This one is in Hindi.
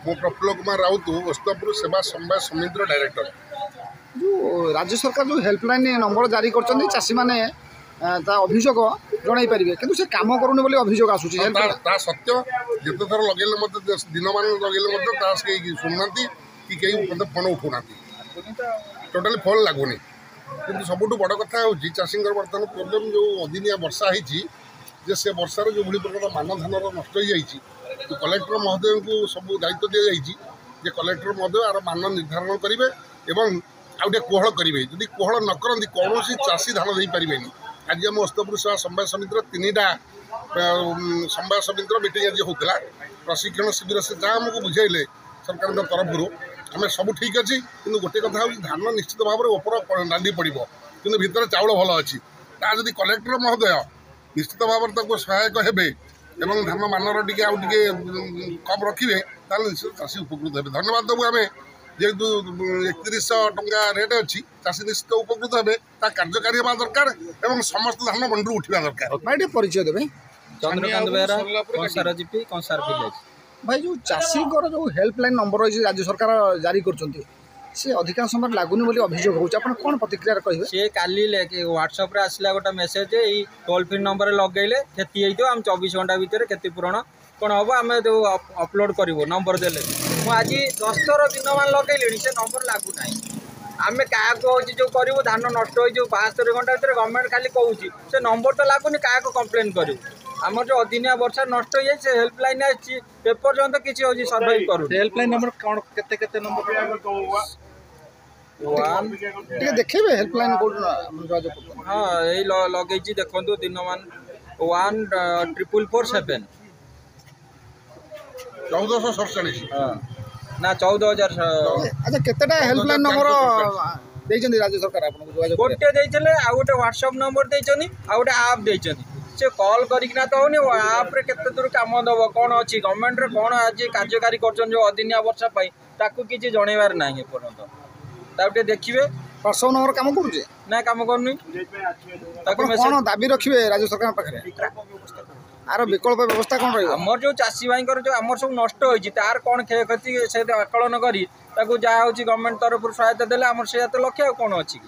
मो प्रफुल्ल कुमार राउत वस्तुपुर सेवा समवाय समितिर डायरेक्टर। जो राज्य सरकार जो हेल्पलाइन नंबर जारी कर चाषी मैंने अभियोग जन पारे कि से कम करूनी बोली अभियोग आसूची सत्य जिते थर लगे दिन मान लगे शुणुना कि कहीं फोन उठाऊना टोटाली फोन लगुनि कि सबुठ बड़ कथा हूँ चाषी बर्तमान प्रोब्लेम जो अदिनिया वर्षा होती से वर्षार जो भाई प्रकार मान धान नष्ट हो जाए कलेक्टर महोदय को सब दायित्व दि जाए कलेक्टर महोदय आर मान निर्धारण करेंगे और आउटे कोहल करेंगे जदि कोहल न करती कौन चाषी धान दे पारे। आज आम हस्तपुर सेवा समवाय समितिर 3टा समवाय समितिर मीटिंग आज होता प्रशिक्षण शिविर से जहाँ आमको बुझाइले सरकार तरफ आम सब ठीक अच्छे कि गोटे कथा हूँ धान निश्चित भाव में ओपर डाली पड़ो कि भितर चाउल भल अच्छी जदि कलेक्टर महोदय निश्चित भाव में सहायक हे धान मानर टे कम रखिए निश्चित चाषी उपकृत हे। धन्यवाद देवु आम जेहेतु 3100 टंका रेट अच्छी चाषी निश्चित उपकृत हे कार्यकारी होगा दरकार और समस्त धान मंडी उठा दरकार। परिचय देवे चंद्रकांत बेहरा कंसार जीपी कंसार विलेज। भाई जो चाषी जो हेल्पलाइन नंबर रही राज्य सरकार जारी कर अधिकांश समय लगुनि बोली अभियोग होउछ आपण कोन प्रतिक्रिया कहिबे से काली व्हाट्सएप रे आसला गोटा message e toll free number लगेले खेती हेतो हम 24 घंटा भीतर खेती पूरण कोन हबो आमे जो अपलोड करबो नंबर देले मु आज 10 थर दिन मान लगेली से नंबर लागु नाही आमे का को जो करबो धान नष्ट होई जो 72 घंटा भीतर गवर्नमेंट खाली कहूची से नंबर तो लागुनी का को कंप्लेन करबो आमर जो अदिनिया वर्षा नष्ट हो जाए हेल्पलाइन एपर्यंत किसी हो सर्वाइव करू हेल्पलाइन नंबर कौन केते नंबर देखिए हेल्पलाइन हाँ यही लगे देखो दिन मान 14447 1447 ना 14000 अच्छा केतेटा हेल्पलाइन नंबर देइछन राज्य सरकार आपन को गोटे देइछले आ गोटे व्हाट्सएप नंबर देइछनी आ गोटे ऐप देइछनी से कॉल करिकना तो होनी आप केते दूर काम दब कौन अच्छी गवर्नमेंट रे कौन आज कार्यकारी कर जो अदिनिया वर्षा पाई ताकू किसी जनइबार ना पर्यटन देखिए व्हाट्सएप नंबर काम करूचे ना काम करनी कौन दाबी रखिए राज्य सरकार पाखे आर विकल्प व्यवस्था कौन रही आमर जो चाषी भाई जो आमर सब नष्ट होती तार कौन क्षयक्षति से आकलन करी जहाँ हूँ गवर्नमेंट तरफ सहायता देले आमर से लक्ष्य कौन अच्छी।